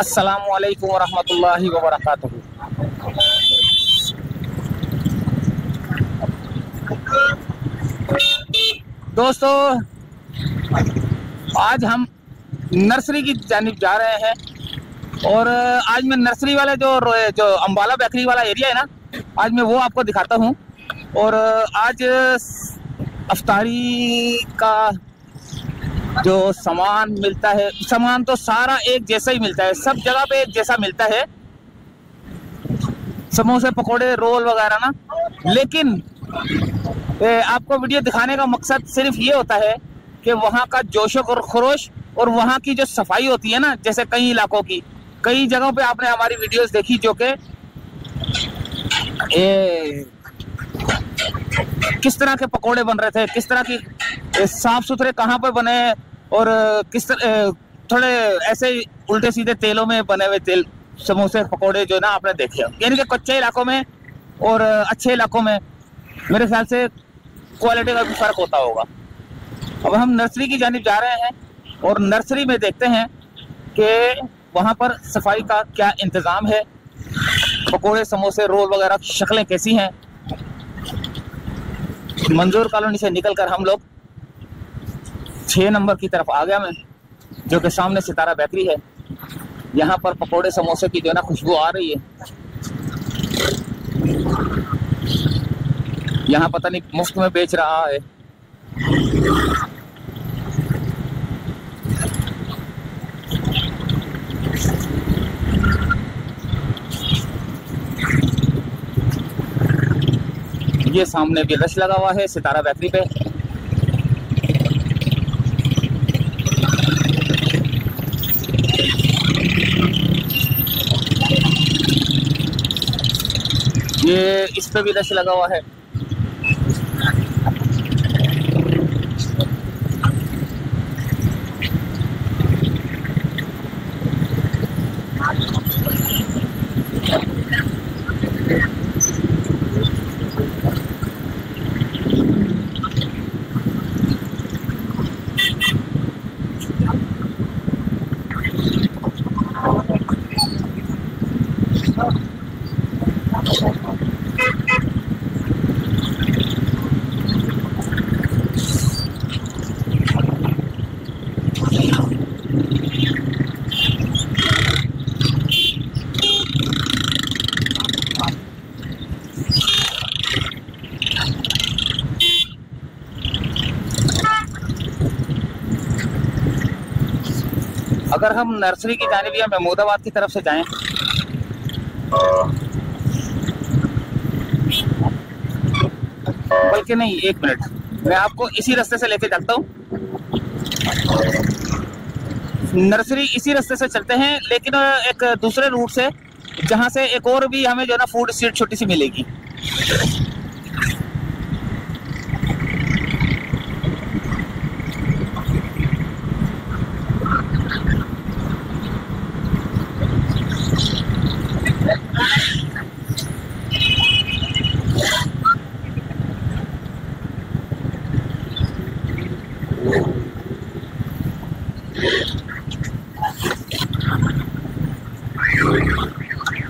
अस्सलामु अलैकुम वरहमतुल्लाहि वबरकातुहू। दोस्तों, आज हम नर्सरी की जानिब जा रहे हैं और आज मैं नर्सरी वाले जो अम्बाला बेकरी वाला एरिया है ना, आज मैं वो आपको दिखाता हूँ। और आज अफ्तारी का जो सामान मिलता है, सामान तो सारा एक जैसा ही मिलता है, सब जगह पे एक जैसा मिलता है, समोसे पकोड़े रोल वगैरह ना। लेकिन आपको वीडियो दिखाने का मकसद सिर्फ ये होता है कि वहाँ का जोश और खरोश और वहाँ की जो सफाई होती है ना, जैसे कई इलाकों की, कई जगहों पे आपने हमारी वीडियोस देखी जो कि किस तरह के पकोड़े बन रहे थे, किस तरह की साफ सुथरे कहाँ पर बने और किस तरह थोड़े ऐसे उल्टे सीधे तेलों में बने हुए तेल समोसे पकोड़े जो ना आपने देखे, यानी कि कच्चे इलाकों में और अच्छे इलाकों में मेरे ख्याल से क्वालिटी का भी फर्क होता होगा। अब हम नर्सरी की जानिब जा रहे हैं और नर्सरी में देखते हैं कि वहाँ पर सफाई का क्या इंतज़ाम है, पकोड़े समोसे रोल वगैरह की शक्लें कैसी हैं। मंजूर कॉलोनी से निकलकर हम लोग 6 नंबर की तरफ आ गया मैं, जो कि सामने सितारा बेकरी है। यहाँ पर पकोड़े समोसे की जो है ना खुशबू आ रही है। यहाँ पता नहीं मुफ्त में बेच रहा है। ये सामने भी रश लगा हुआ है सितारा बेकरी पे। ये इस पे भी रश लगा हुआ है। अगर हम नर्सरी की जानिब या महमूदाबाद की तरफ से जाएं, बल्कि नहीं, 1 मिनट, मैं आपको इसी रास्ते से लेके जाता हूँ। नर्सरी इसी रास्ते से चलते हैं, लेकिन एक दूसरे रूट से, जहाँ से एक और भी हमें जो है ना फूड स्ट्रीट छोटी सी मिलेगी।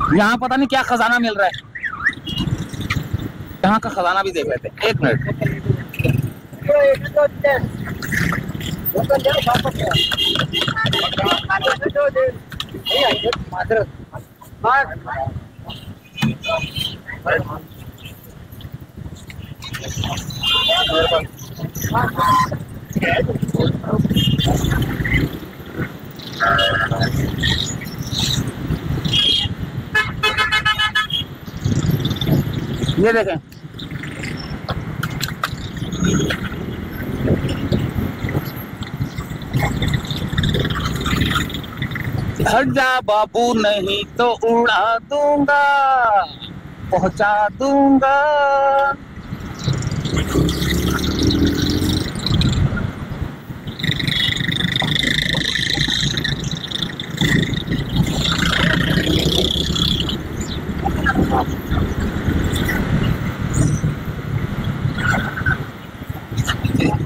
यहाँ पता नहीं क्या खजाना मिल रहा है, यहाँ का खजाना भी देख लेते हैं। 1 मिनट। ये देखें, हट जा बाबू नहीं तो उड़ा दूंगा, पहुंचा दूंगा।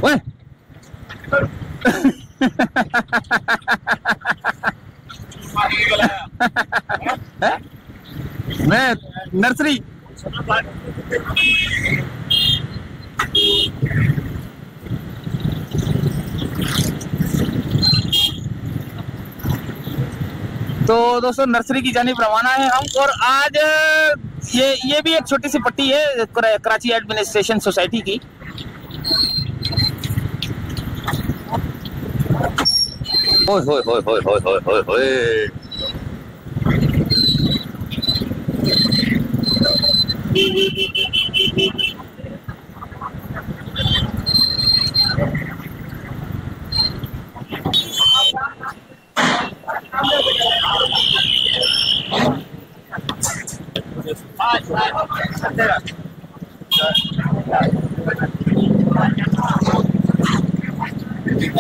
ओए नर्सरी। तो दोस्तों नर्सरी की जानिब रवाना है हम, और आज ये भी एक छोटी सी पट्टी है कराची एडमिनिस्ट्रेशन सोसाइटी की। ओए होए होए होए होए होए होए होए।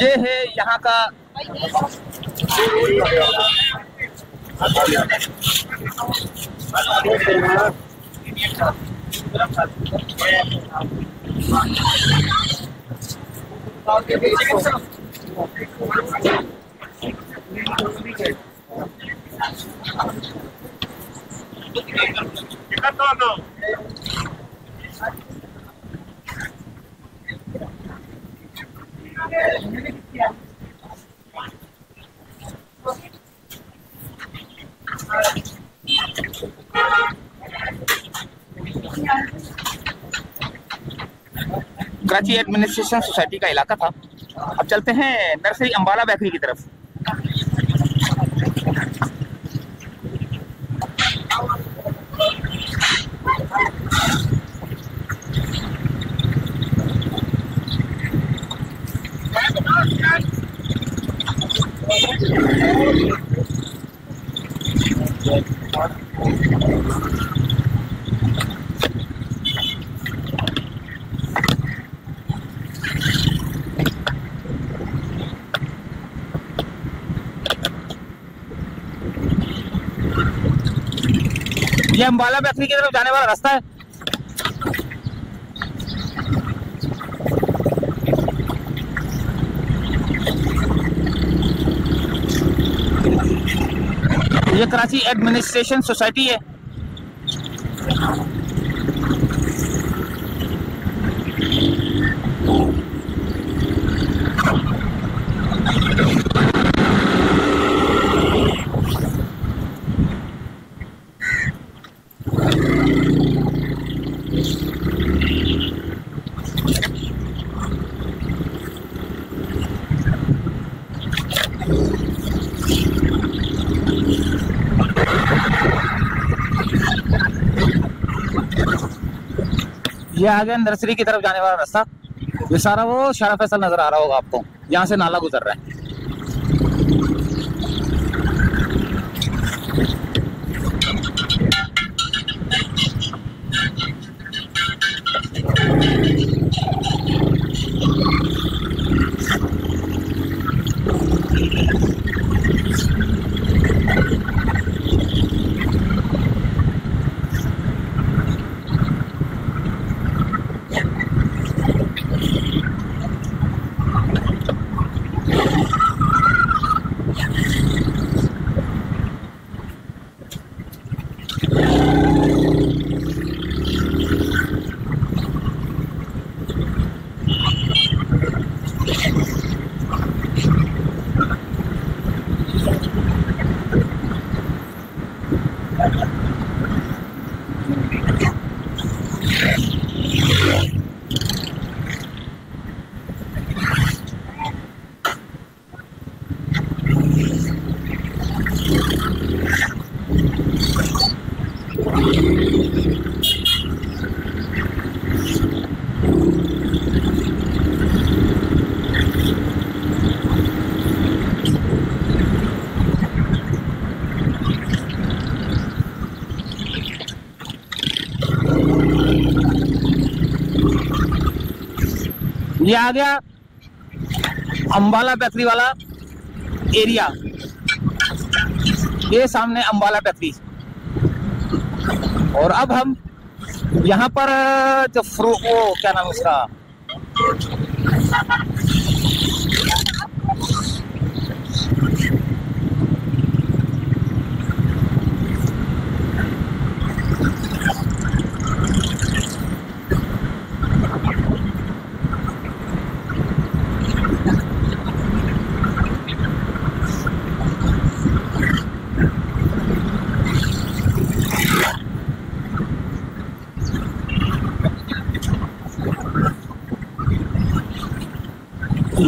ये है यहाँ का कराची एडमिनिस्ट्रेशन सोसाइटी का इलाका था। अब चलते हैं नर्सरी अंबाला बेकरी की तरफ। ये अंबाला बेकरी की तरफ जाने वाला रास्ता है। ये कराची एडमिनिस्ट्रेशन सोसाइटी है। ये आ गया नर्सरी की तरफ जाने वाला रास्ता। ये सारा वो शारा फैसल नजर आ रहा होगा आपको, यहाँ से नाला गुजर रहा है। ये आ गया अंबाला बेकरी वाला एरिया। ये सामने अंबाला बेकरी। और अब हम यहाँ पर जो वो क्या नाम उसका,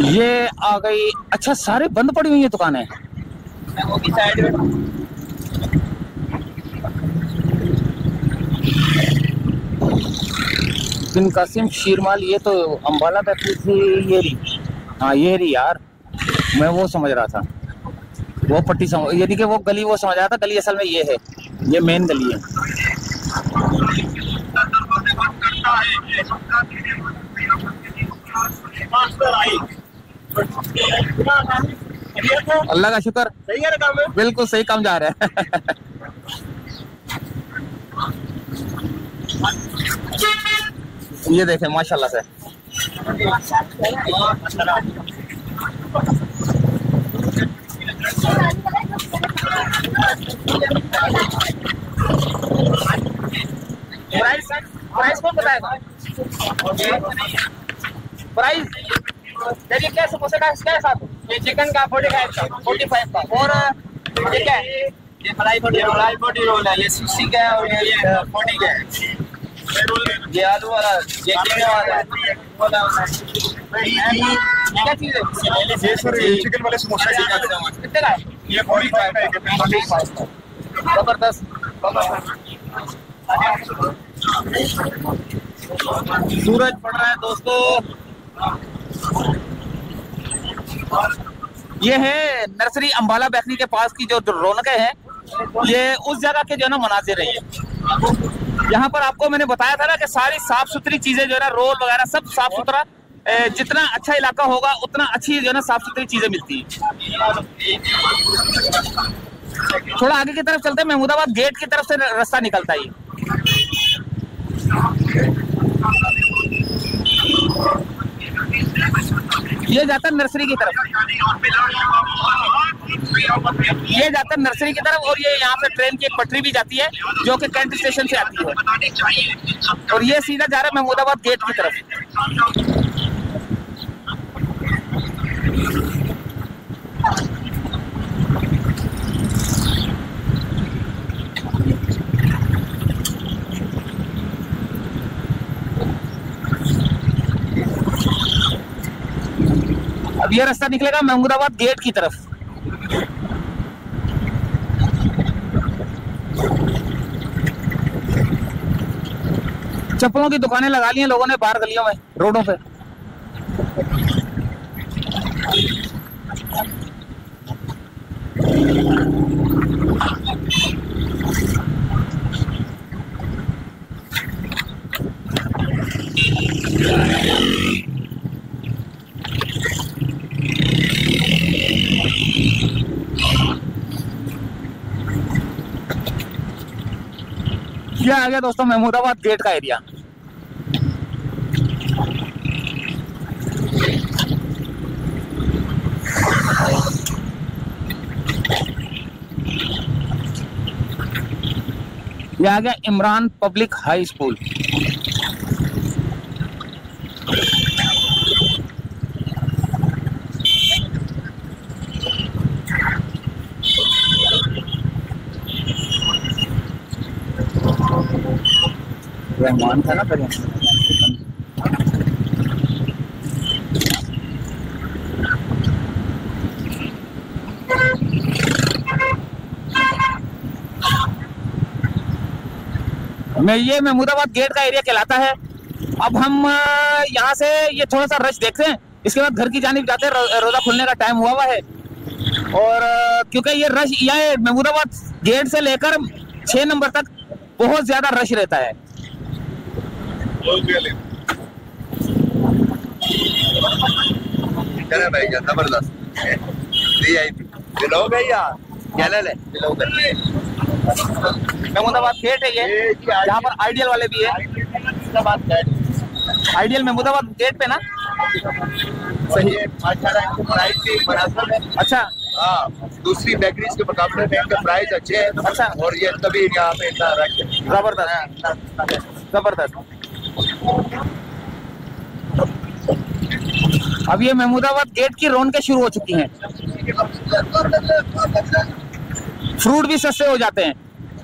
ये आ गई। अच्छा, सारे बंद पड़ी हुई है दुकानें। बिन कासिम शीरमाल, ये तो अम्बाला बैठती थी। ये रही, हाँ ये रही यार, मैं वो समझ रहा था, वो पट्टी समझ, यानी कि वो गली वो समझ रहा था, गली असल में ये है, ये मेन गली है। अल्लाह का शुक्र, सही है काम, बिल्कुल सही काम जा रहा है। ये देखें माशाल्लाह से। प्राइस कौन बताएगा? प्राइस देखिए, क्या समोसे का क्या है साथ? ये चिकन का 45 का, 45 का। और ये क्या है? ये फ्राई बोटी रोल है। ये 60 का है और ये 40 का है। ये आलू वाला, ये कीमा वाला है। क्या चीज है? ये सर चिकन वाले समोसे कितने का है? ये 45 का है। जबरदस्त। सूरज पड़ रहा है दोस्तों। ये है नर्सरी अम्बाला बेकरी के पास की जो रौनकें हैं, ये उस जगह के जो है ना मनाजिर है। यहाँ पर आपको मैंने बताया था ना कि सारी साफ सुथरी चीजें जो है ना, रोल वगैरह सब साफ सुथरा। जितना अच्छा इलाका होगा उतना अच्छी जो है ना साफ सुथरी चीजें मिलती है। थोड़ा आगे की तरफ चलते हैं, महमूदाबाद गेट की तरफ से रास्ता निकलता है। ये जाता है नर्सरी की तरफ, ये जाता है नर्सरी की तरफ। और ये यहाँ पे ट्रेन की एक पटरी भी जाती है जो कि कैंट स्टेशन से आती है, और ये सीधा जा रहा है महमूदाबाद गेट की तरफ। अब ये रास्ता निकलेगा महमूदाबाद गेट की तरफ। चप्पलों की दुकानें लगा ली हैं लोगों ने बाहर गलियों में, रोडों पे। ये आ गया दोस्तों महमूदाबाद गेट का एरिया। ये आ गया Imran public high school. Rahman था ना पहले। ये महमूदाबाद गेट का एरिया कहलाता है। अब हम यहाँ से ये थोड़ा सा रश देखते हैं, इसके बाद घर की जानिब जाते हैं। रोजा खुलने का टाइम हुआ है, और क्योंकि ये रश ये महमूदाबाद गेट से लेकर 6 नंबर तक बहुत ज्यादा रश रहता है। भाई जबरदस्त महमूदाबाद गेट है ये, जहाँ पर आइडियल वाले भी है। आइडियल महमूदाबाद गेट पे ना, सही है। अच्छा, हाँ, दूसरी बेकरीज के मुकाबले में इनके प्राइस अच्छे हैं। अच्छा, और ये तभी यहाँ पे इतना रश है। जबरदस्त जबरदस्त। अब ये महमूदाबाद गेट की रौनकें शुरू हो चुकी हैं। फ्रूट भी सस्ते हो जाते हैं।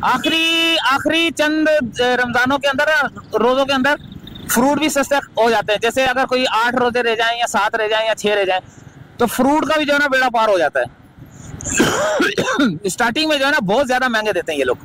आखिरी चंद रमजानों के अंदर, रोजों के अंदर फ्रूट भी सस्ते हो जाते हैं। जैसे अगर कोई 8 रोजे रह जाएं या 7 रह जाएं या 6 रह जाएं तो फ्रूट का भी जो है ना बेड़ा पार हो जाता है। स्टार्टिंग में जो है ना बहुत ज्यादा महंगे देते हैं ये लोग।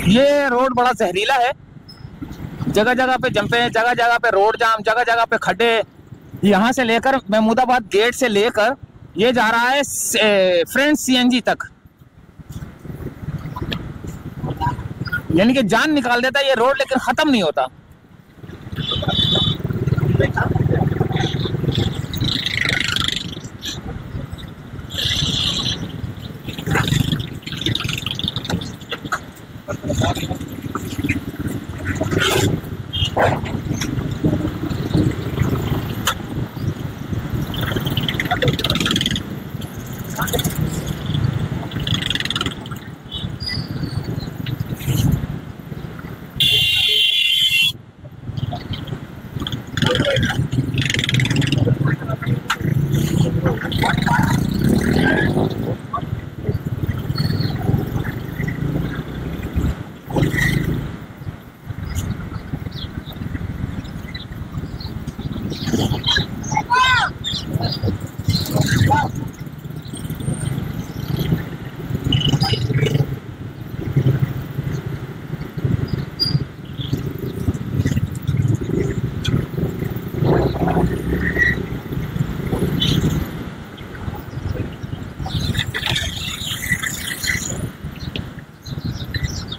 ये रोड बड़ा जहरीला है, जगह जगह पे जंपे, जगह जगह पे रोड जाम, जगह जगह पे खड्डे। यहाँ से लेकर महमूदाबाद गेट से लेकर ये जा रहा है फ्रेंड्स सीएनजी तक, यानी कि जान निकाल देता है ये रोड, लेकिन खत्म नहीं होता।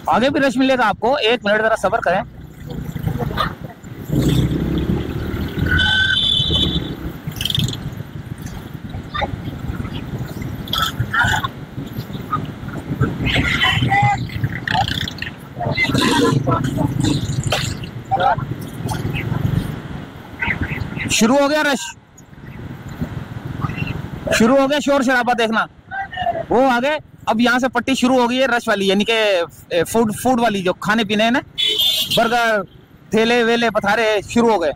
आगे भी रश मिलेगा आपको, 1 मिनट जरा सब्र करें। शुरू हो गया रश, शुरू हो गया शोर शराबा, देखना वो आगे। अब यहाँ से पट्टी शुरू हो गई है रश वाली, यानी कि फूड वाली, जो खाने पीने है ना, बर्गर, ठेले वेले पथारे शुरू हो गए।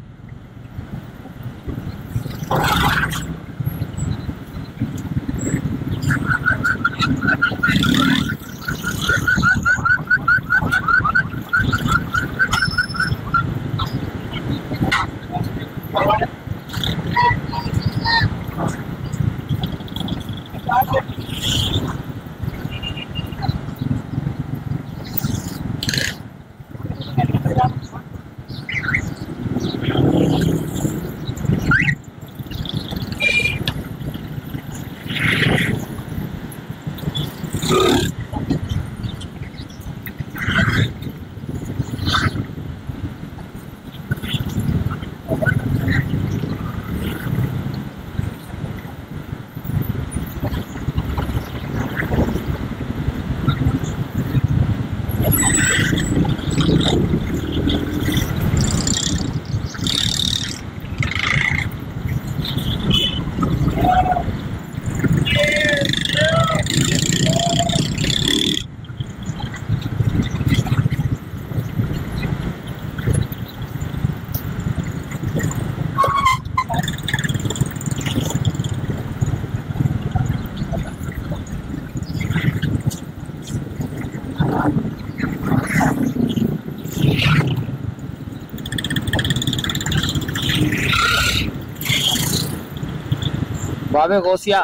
बाबे गौसिया,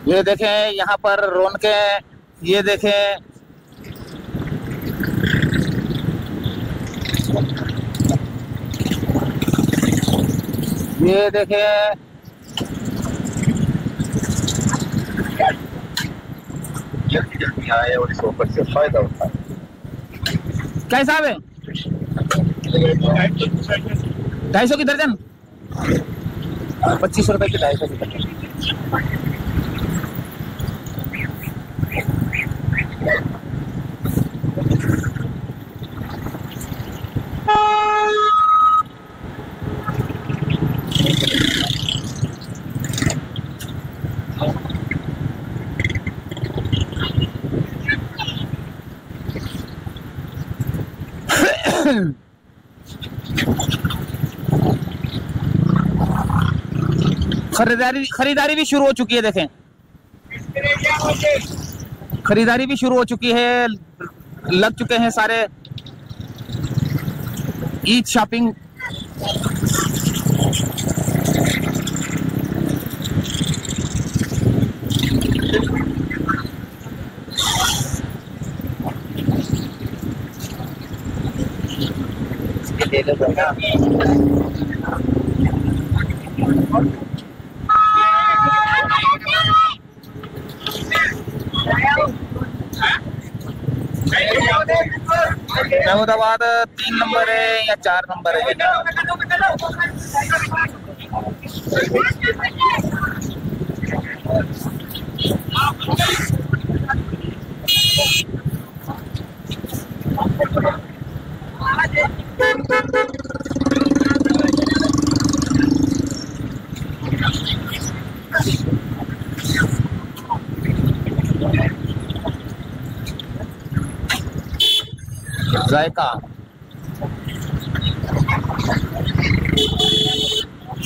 ये देखें यहाँ पर रौनकें, ये देखें ये देखें, जल्दी जल्दी आए और इस ऑफर से फायदा उठाए। क्या हिसाब है? 250 की दर्जन, 25 रुपए की 250 की दर्जन। खरीदारी भी शुरू हो चुकी है, देखें खरीदारी भी शुरू हो चुकी है, लग चुके हैं सारे ईद शॉपिंग। महमूदाबाद 3 नंबर है या 4 नंबर है? जायका,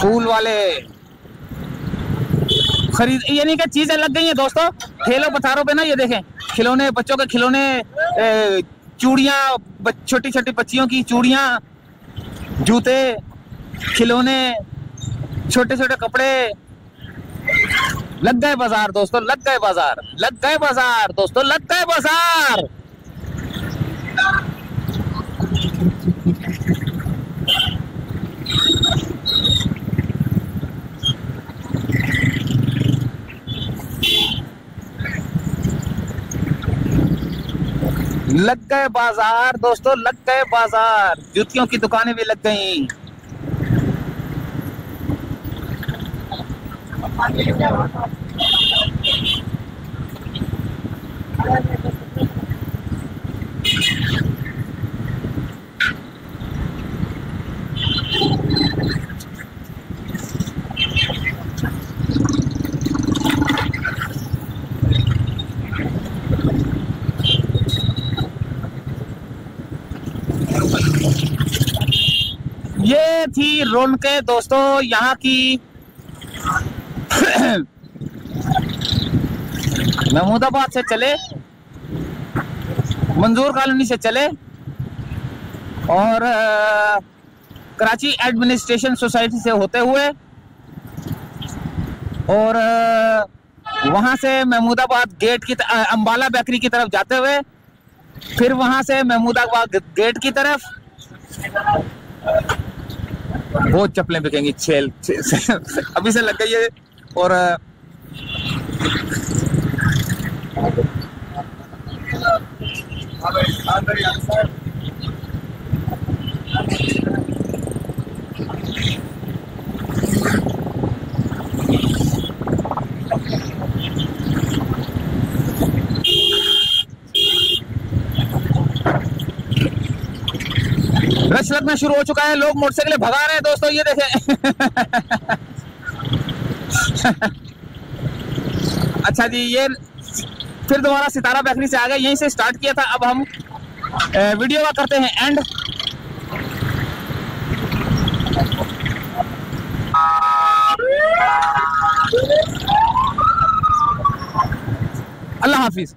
फूल वाले खरीद, यानी कि चीजें लग गई हैं दोस्तों ठेलों पथारों पे ना। ये देखें खिलौने, बच्चों के खिलौने, चूड़ियां, छोटी छोटी बच्चियों की चूड़ियां, जूते, खिलौने, छोटे छोटे कपड़े, लग गए बाजार दोस्तों, लग गए बाजार, लग गए बाजार दोस्तों, लग गए बाजार। लग गए बाजार दोस्तों, लग गए बाजार, जूतियों की दुकानें भी लग गई। ये थी रौनकें दोस्तों यहाँ की महमूदाबाद से चले, मंजूर कॉलोनी से चले और कराची एडमिनिस्ट्रेशन सोसाइटी से होते हुए और वहां से महमूदाबाद गेट की अंबाला बेकरी की तरफ जाते हुए फिर वहां से महमूदाबाद गेट की तरफ। बहुत चप्पलें बिकेंगी, छेल अभी से लग गई है। और रश लगना शुरू हो चुका है, लोग मोटरसाइकिलें भगा रहे हैं दोस्तों, ये देखें। अच्छा जी, ये फिर दोबारा सितारा बेकरी से आ गए, यहीं से स्टार्ट किया था। अब हम वीडियो का करते हैं एंड। अल्लाह हाफिज।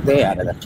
दे यार इधर।